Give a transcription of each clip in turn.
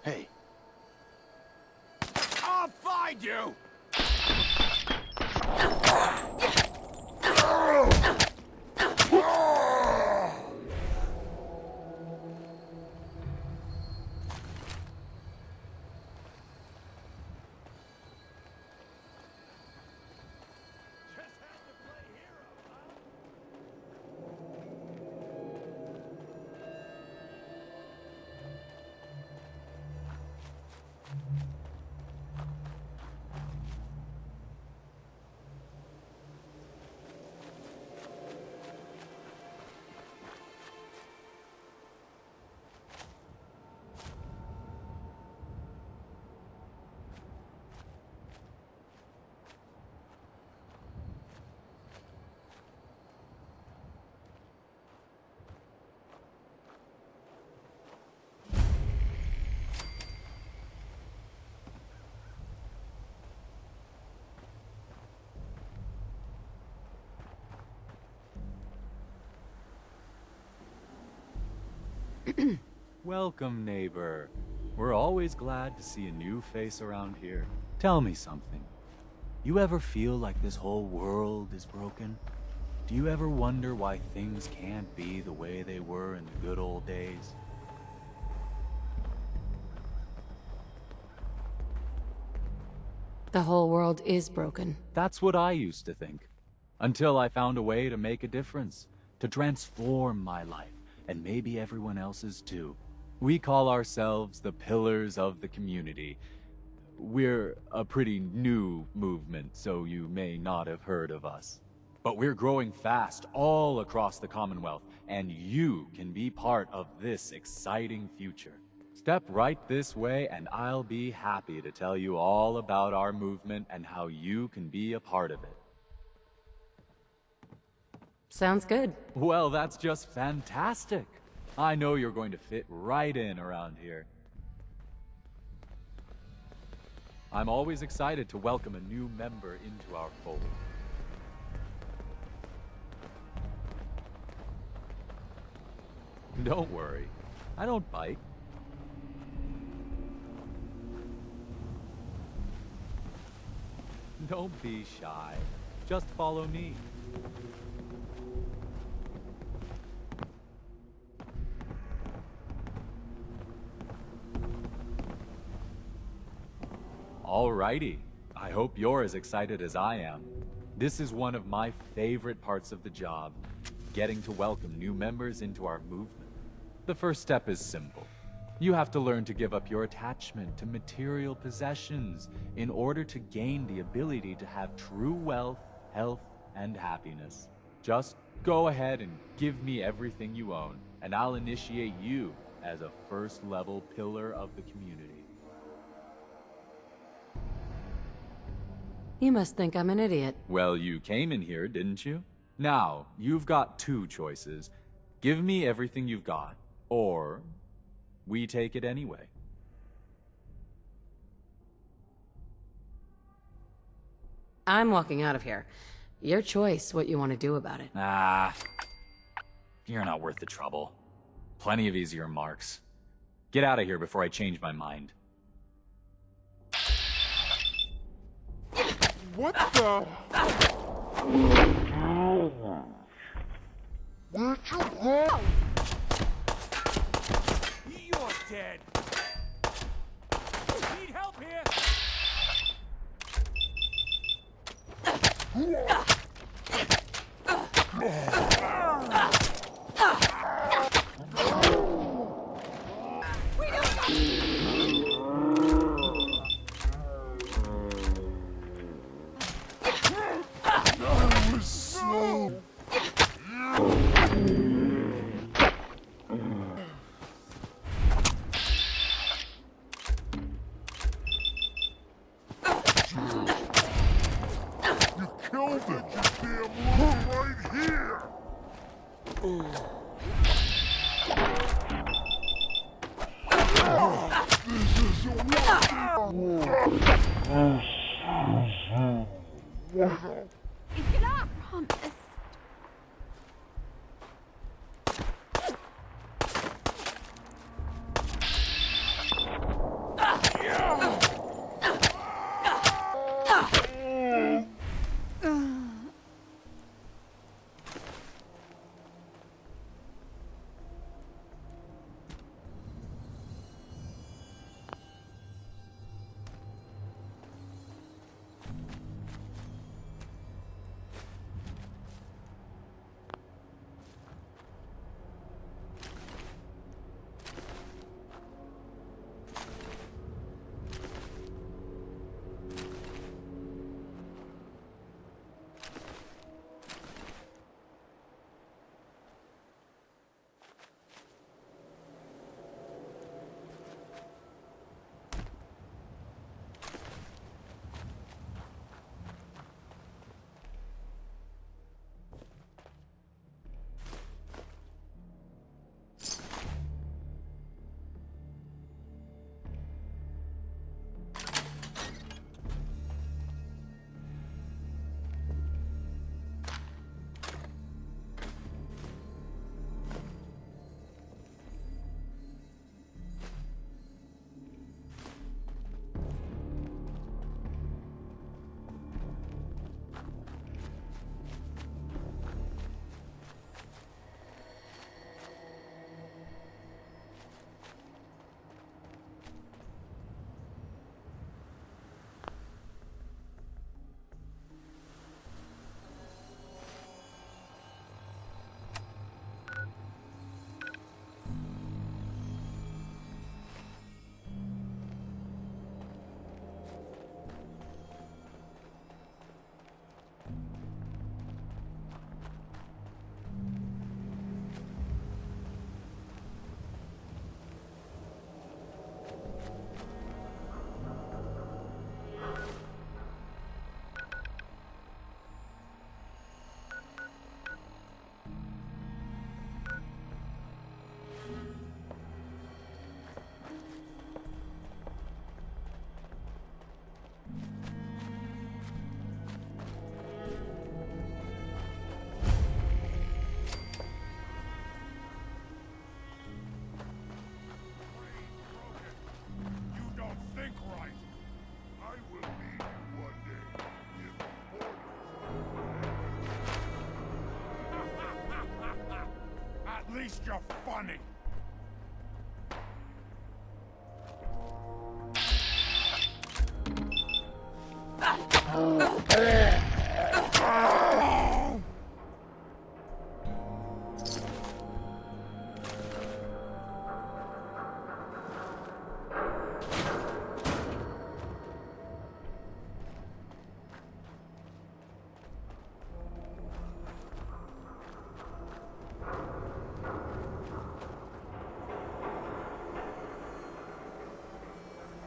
Hey. I'll find you! Welcome, neighbor. We're always glad to see a new face around here. Tell me something. You ever feel like this whole world is broken? Do you ever wonder why things can't be the way they were in the good old days? The whole world is broken. That's what I used to think. Until I found a way to make a difference. To transform my life, and maybe everyone else's too. We call ourselves the Pillars of the Community. We're a pretty new movement, so you may not have heard of us. But we're growing fast all across the Commonwealth, and you can be part of this exciting future. Step right this way, and I'll be happy to tell you all about our movement and how you can be a part of it. Sounds good. Well, that's just fantastic. I know you're going to fit right in around here. I'm always excited to welcome a new member into our fold. Don't worry, I don't bite. Don't be shy. Just follow me. Alrighty. I hope you're as excited as I am. This is one of my favorite parts of the job, getting to welcome new members into our movement. The first step is simple. You have to learn to give up your attachment to material possessions in order to gain the ability to have true wealth, health, and happiness. Just go ahead and give me everything you own, and I'll initiate you as a first-level pillar of the community. You must think I'm an idiot. Well, you came in here, didn't you? Now, you've got two choices. Give me everything you've got, or we take it anyway. I'm walking out of here. Your choice what you want to do about it. Ah, you're not worth the trouble. Plenty of easier marks. Get out of here before I change my mind. What the? Where'd you go? You're dead. Need help here? Killed it, you damn little right here! This is a You cannot promise. you're funny.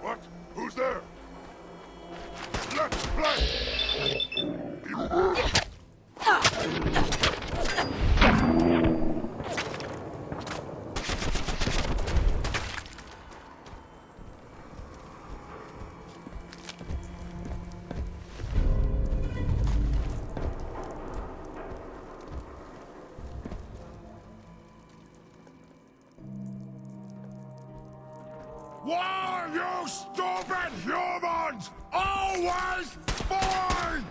What? Who's there? Let's play! Why, you stupid humans! Always fight!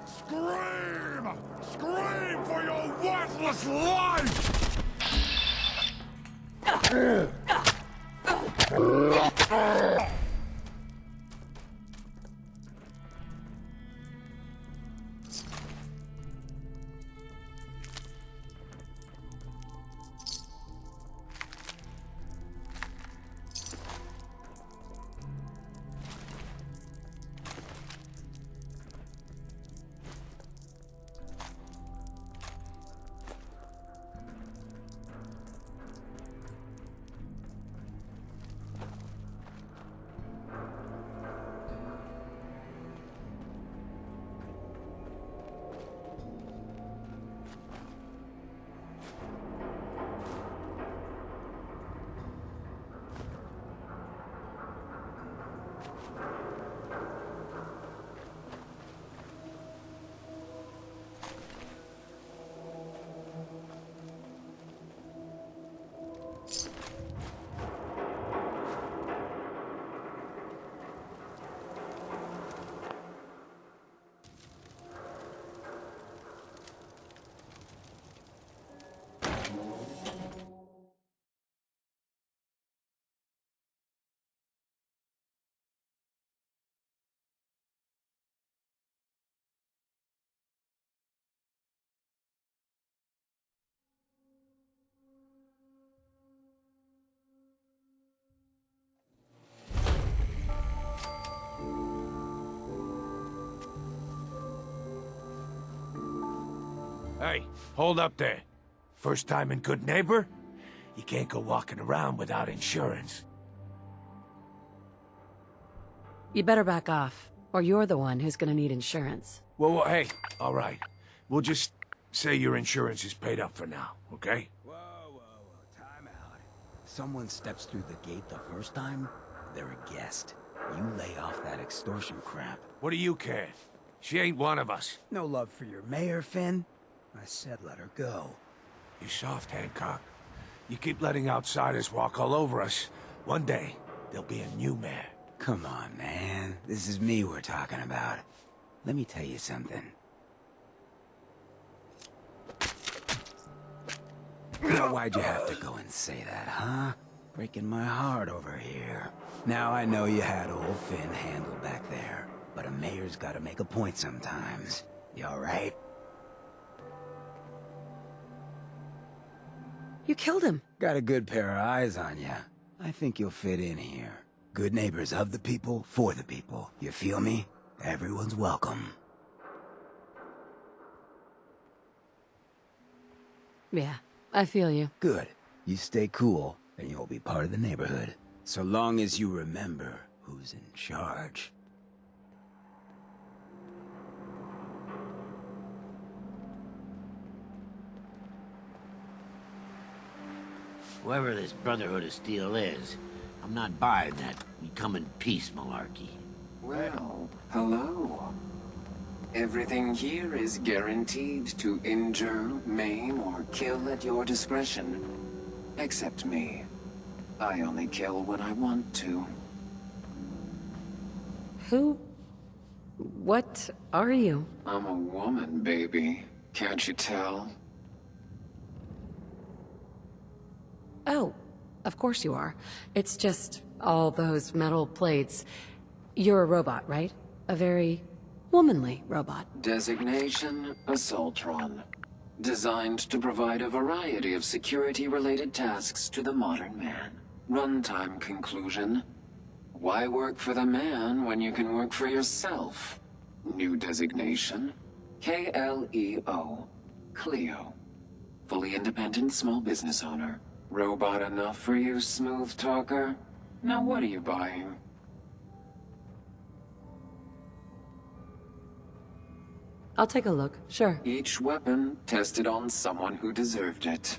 Scream! Scream for your worthless life! Hey, hold up there. First time in Good Neighbor? You can't go walking around without insurance. You better back off, or you're the one who's gonna need insurance. Well, hey, all right. We'll just say your insurance is paid up for now, okay? Whoa, time out. Someone steps through the gate the first time, they're a guest. You lay off that extortion crap. What do you care? She ain't one of us. No love for your mayor, Finn? I said let her go. You soft, Hancock. You keep letting outsiders walk all over us. One day, there'll be a new mayor. Come on, man. This is me we're talking about. Let me tell you something. Now, why'd you have to go and say that, huh? Breaking my heart over here. Now I know you had old Finn handled back there, but a mayor's gotta make a point sometimes. You alright? You killed him. Got a good pair of eyes on ya. I think you'll fit in here. Good neighbors of the people, for the people. You feel me? Everyone's welcome. Yeah, I feel you. Good. You stay cool, and you'll be part of the neighborhood. So long as you remember who's in charge. Whoever this Brotherhood of Steel is, I'm not buying that we come in peace malarkey. Well, hello. Everything here is guaranteed to injure, maim, or kill at your discretion. Except me. I only kill when I want to. Who? What are you? I'm a woman, baby. Can't you tell? Oh, of course you are. It's just all those metal plates. You're a robot, right? A very womanly robot. Designation, Assaultron. Designed to provide a variety of security-related tasks to the modern man. Runtime conclusion. Why work for the man when you can work for yourself? New designation. KLEO. Cleo. Fully independent small business owner. Robot enough for you, smooth talker? Now what are you buying? I'll take a look, sure. Each weapon tested on someone who deserved it.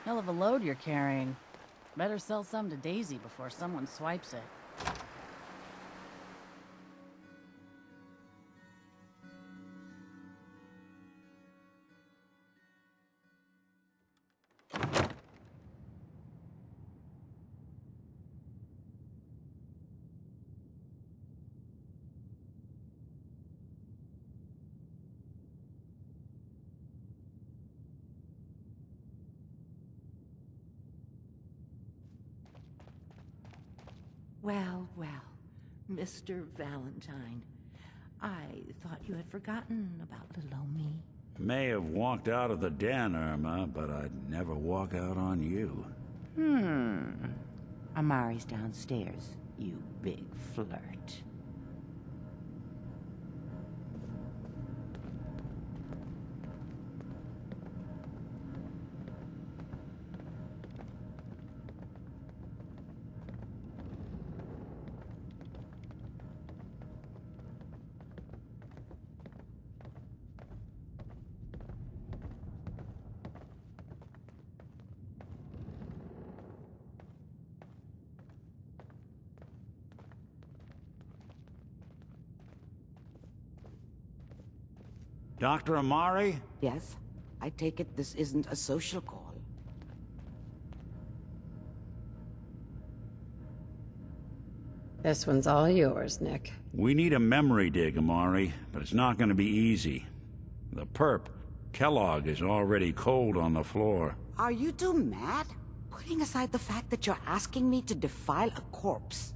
Hell of a load you're carrying. Better sell some to Daisy before someone swipes it. Well, well, Mr. Valentine. I thought you had forgotten about little old me. May have walked out of the den, Irma, but I'd never walk out on you. Amari's downstairs, you big flirt. Dr. Amari? Yes? I take it this isn't a social call. This one's all yours, Nick. We need a memory dig, Amari, but it's not gonna be easy. The perp, Kellogg, is already cold on the floor. Are you two mad? Putting aside the fact that you're asking me to defile a corpse,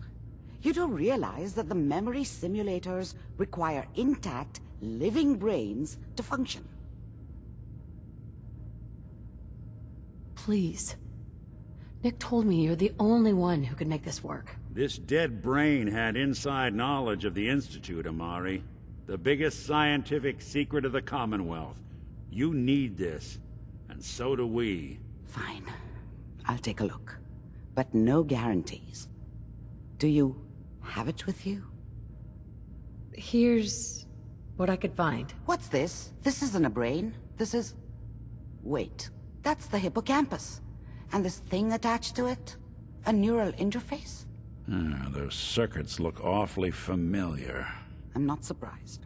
you do realize that the memory simulators require intact, living brains to function. Please. Nick told me you're the only one who could make this work. This dead brain had inside knowledge of the Institute, Amari. The biggest scientific secret of the Commonwealth. You need this, and so do we. Fine. I'll take a look. But no guarantees. Do you have it with you? Here's what I could find. What's this? This isn't a brain. This is... Wait. That's the hippocampus. And this thing attached to it? A neural interface? Those circuits look awfully familiar. I'm not surprised.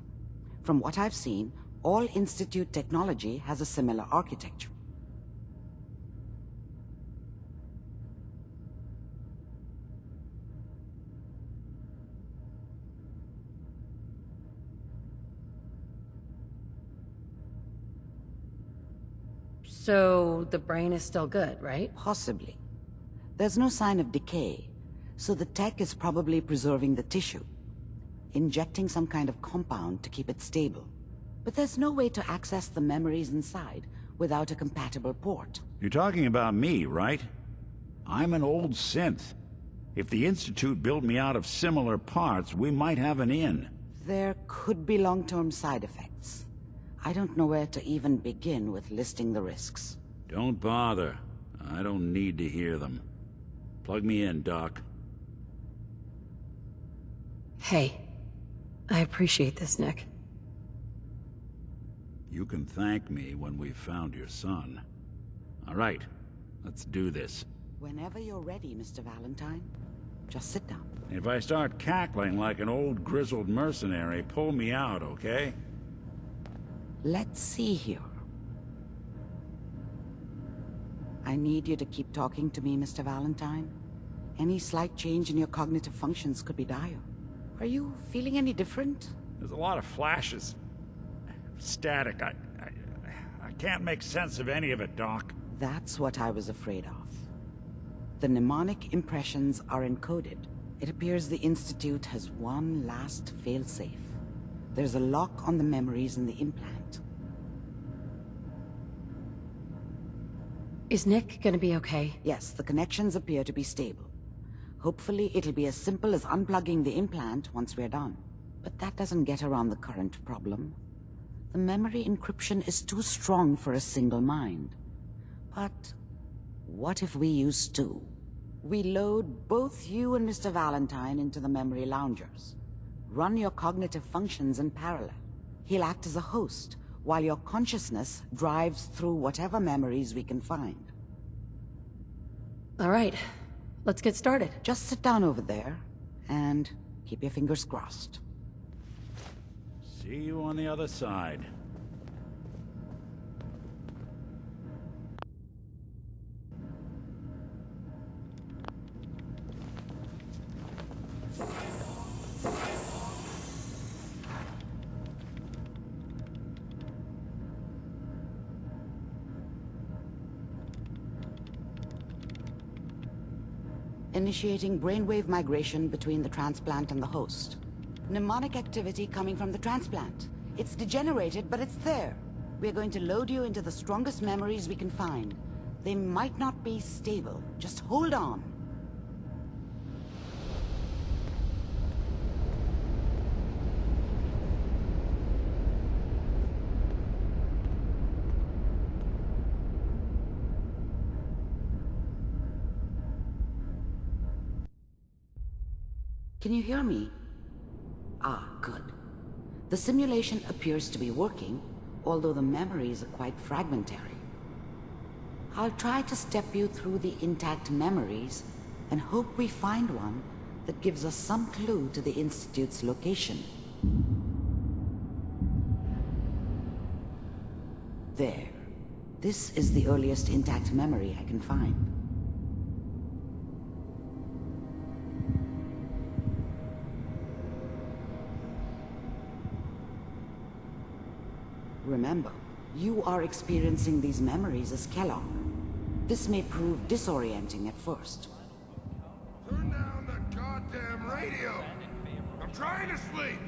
From what I've seen, all Institute technology has a similar architecture. So the brain is still good, right? Possibly. There's no sign of decay, so the tech is probably preserving the tissue, injecting some kind of compound to keep it stable. But there's no way to access the memories inside without a compatible port. You're talking about me, right? I'm an old synth. If the Institute built me out of similar parts, we might have an in. There could be long-term side effects. I don't know where to even begin with listing the risks. Don't bother. I don't need to hear them. Plug me in, Doc. Hey, I appreciate this, Nick. You can thank me when we've found your son. All right, let's do this. Whenever you're ready, Mr. Valentine. Just sit down. If I start cackling like an old grizzled mercenary, pull me out, okay? Let's see here. I need you to keep talking to me, Mr. Valentine. Any slight change in your cognitive functions could be dire. Are you feeling any different? There's a lot of flashes. Static. I can't make sense of any of it, Doc. That's what I was afraid of. The mnemonic impressions are encoded. It appears the Institute has one last failsafe. There's a lock on the memories in the implant. Is Nick gonna be okay? Yes, the connections appear to be stable. Hopefully it'll be as simple as unplugging the implant once we're done. But that doesn't get around the current problem. The memory encryption is too strong for a single mind. But what if we use two? We load both you and Mr. Valentine into the memory loungers. Run your cognitive functions in parallel. He'll act as a host, while your consciousness drives through whatever memories we can find. All right, let's get started. Just sit down over there, and keep your fingers crossed. See you on the other side. Initiating brainwave migration between the transplant and the host. Mnemonic activity coming from the transplant. It's degenerated, but it's there. We're going to load you into the strongest memories we can find. They might not be stable. Just hold on. Can you hear me? Ah, good. The simulation appears to be working, although the memories are quite fragmentary. I'll try to step you through the intact memories and hope we find one that gives us some clue to the Institute's location. There. This is the earliest intact memory I can find. Remember, you are experiencing these memories as Kellogg. This may prove disorienting at first. Turn down the goddamn radio! I'm trying to sleep!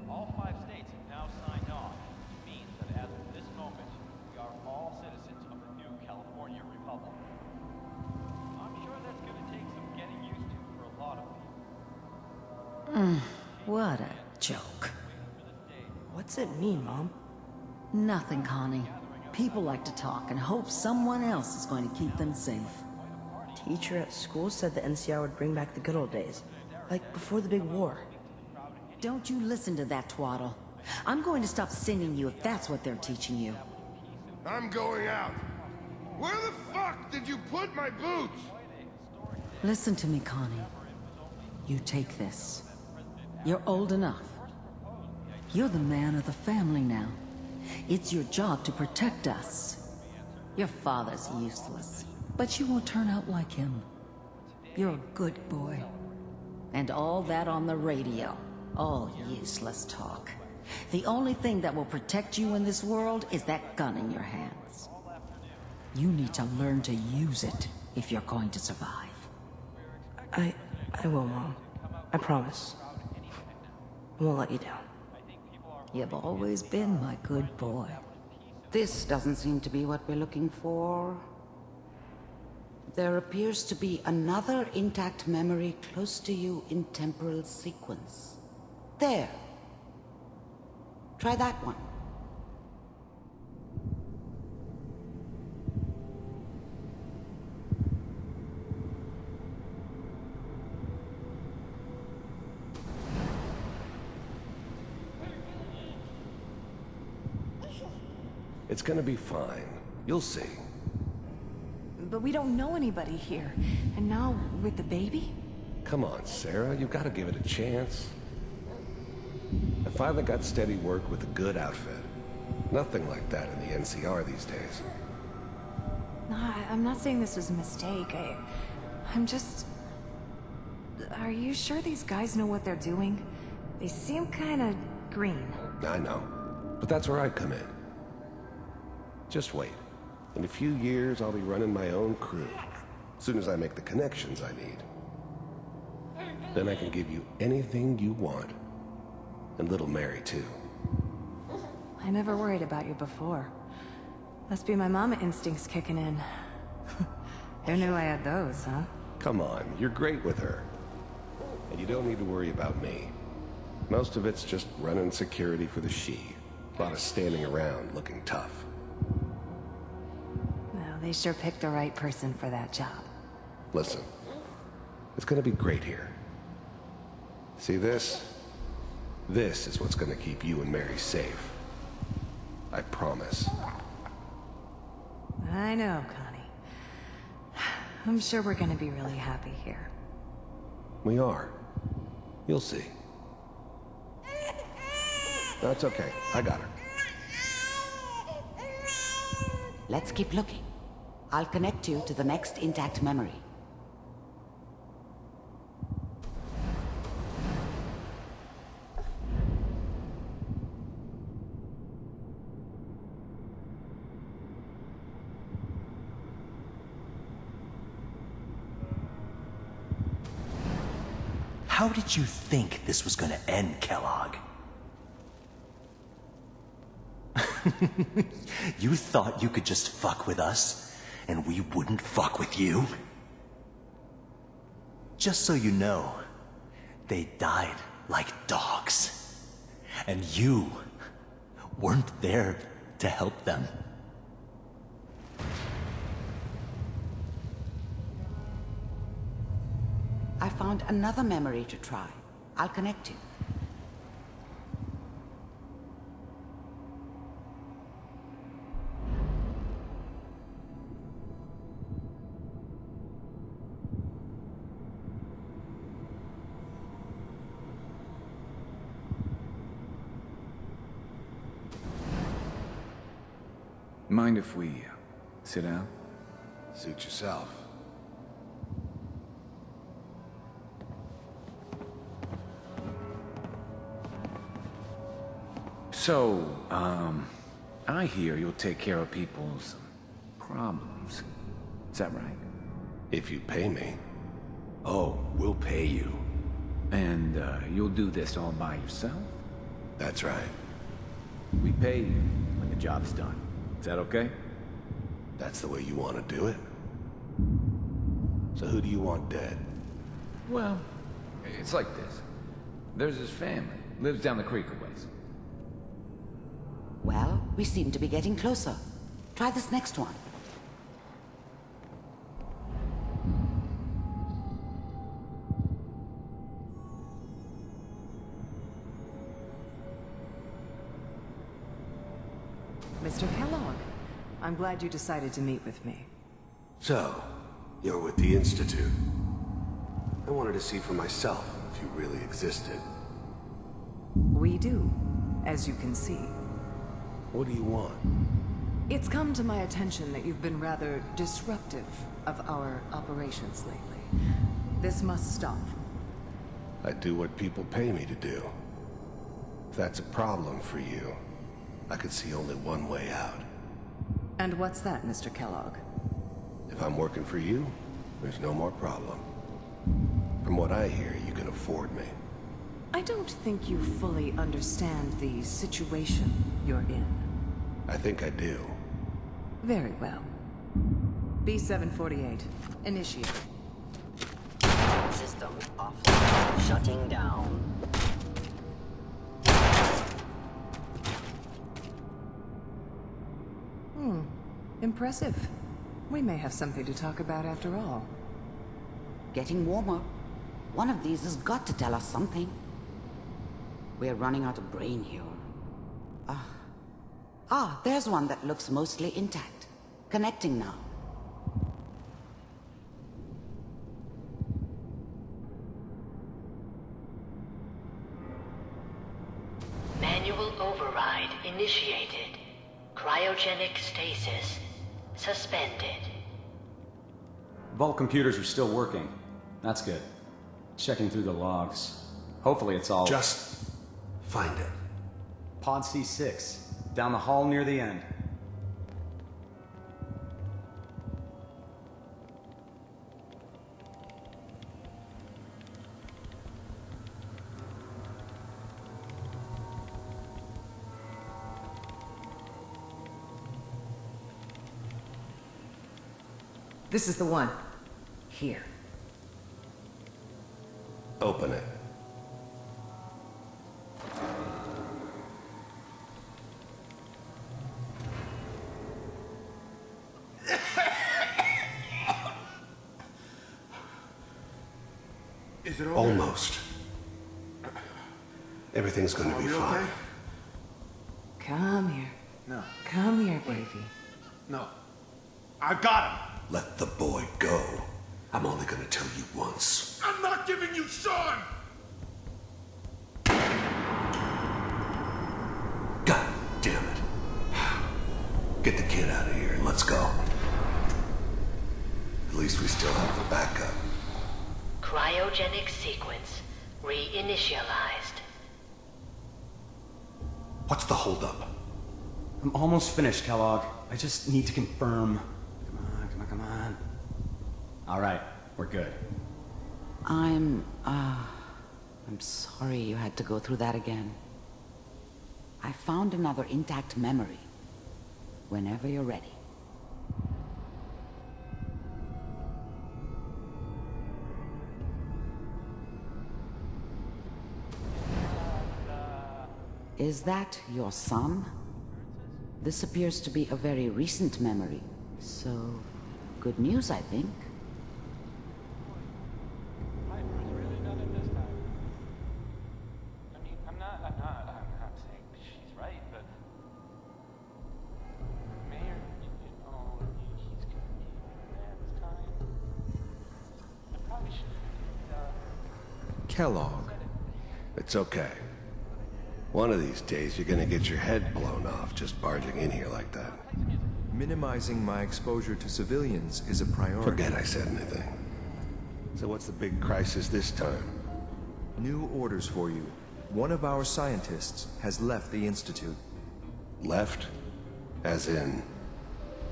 All 5 states have now signed on, which means that as of this moment, we are all citizens of the new California Republic. I'm sure that's gonna take some getting used to for a lot of people. What a joke. What's it mean, Mom? Nothing, Connie. People like to talk and hope someone else is going to keep them safe. Teacher at school said the NCR would bring back the good old days. Like before the big war. Don't you listen to that twaddle. I'm going to stop singing you if that's what they're teaching you. I'm going out. Where the fuck did you put my boots? Listen to me, Connie. You take this. You're old enough. You're the man of the family now. It's your job to protect us. Your father's useless, but you won't turn out like him. You're a good boy. And all that on the radio. All useless talk. The only thing that will protect you in this world is that gun in your hands. You need to learn to use it if you're going to survive. I will, Mom. I promise. I won't let you down. You've always been my good boy. This doesn't seem to be what we're looking for. There appears to be another intact memory close to you in temporal sequence. There. Try that one. It's gonna be fine. You'll see. But we don't know anybody here. And now, with the baby? Come on, Sarah, you've got to give it a chance. I finally got steady work with a good outfit. Nothing like that in the NCR these days. No, I'm not saying this was a mistake. I'm just... Are you sure these guys know what they're doing? They seem kinda green. I know, but that's where I come in. Just wait. In a few years, I'll be running my own crew. As soon as I make the connections I need. Then I can give you anything you want. And little Mary, too. I never worried about you before. Must be my mama instincts kicking in. Who knew I had those, huh? Come on, you're great with her. And you don't need to worry about me. Most of it's just running security for the she. A lot of standing around looking tough. Well, they sure picked the right person for that job. Listen, it's gonna be great here. See this? This is what's gonna keep you and Mary safe. I promise. I know, Connie. I'm sure we're gonna be really happy here. We are. You'll see. That's okay. I got her. Let's keep looking. I'll connect you to the next intact memory. How did you think this was gonna end, Kellogg? You thought you could just fuck with us, and we wouldn't fuck with you? Just so you know, they died like dogs. And you weren't there to help them. I found another memory to try. I'll connect you. Mind if we sit down? Suit yourself. So, I hear you'll take care of people's problems. Is that right? If you pay me. Oh, we'll pay you. And, you'll do this all by yourself? That's right. We pay you when the job's done. Is that okay? That's the way you want to do it? So who do you want dead? Well, it's like this. There's his family. Lives down the creek a ways. Well, we seem to be getting closer. Try this next one. Mr. Kellogg, I'm glad you decided to meet with me. So, you're with the Institute. I wanted to see for myself if you really existed. We do, as you can see. What do you want? It's come to my attention that you've been rather disruptive of our operations lately. This must stop. I do what people pay me to do. If that's a problem for you, I could see only one way out. And what's that, Mr. Kellogg? If I'm working for you, there's no more problem. From what I hear, you can afford me. I don't think you fully understand the situation you're in. I think I do. Very well. B-748, initiate. System offline. Shutting down. Impressive. We may have something to talk about after all. Getting warmer. One of these has got to tell us something. We're running out of brain here. There's one that looks mostly intact. Connecting now. Manual override initiated. Cryogenic stasis suspended. Vault computers are still working. That's good. Checking through the logs. Hopefully it's all... Just find it. Pod C6. Down the hall near the end. This is the one. Here. Open it. Is it over? Almost. Everything's gonna be fine. Okay? Come here. No. Come here, baby. No. I got him. Let the boy go. I'm only gonna tell you once. I'm not giving you Sean! God damn it. Get the kid out of here and let's go. At least we still have the backup. Cryogenic sequence reinitialized. What's the holdup? I'm almost finished, Kellogg. I just need to confirm. Come on. All right, we're good. I'm sorry you had to go through that again. I found another intact memory. Whenever you're ready. Is that your son? This appears to be a very recent memory, so good news, I think. I'm not saying she's right, but Mayor, he's gonna be a man's time. I probably should. Kellogg. It's okay. One of these days you're gonna get your head blown off just barging in here like that. Minimizing my exposure to civilians is a priority. Forget I said anything. So what's the big crisis this time? New orders for you. One of our scientists has left the Institute. Left? As in?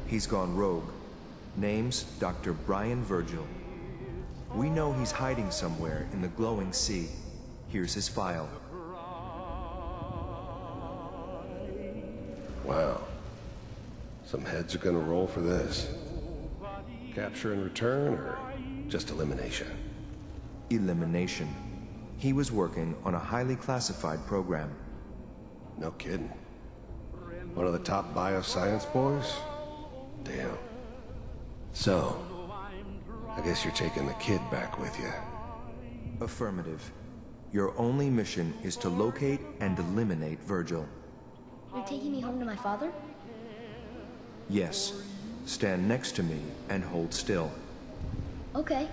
He's gone rogue. Name's Dr. Brian Virgil. We know he's hiding somewhere in the glowing sea. Here's his file. Wow. Some heads are gonna roll for this. Capture and return, or just elimination? Elimination. He was working on a highly classified program. No kidding. One of the top bioscience boys? Damn. So, I guess you're taking the kid back with you. Affirmative. Your only mission is to locate and eliminate Virgil. You're taking me home to my father? Yes. Stand next to me and hold still. Okay.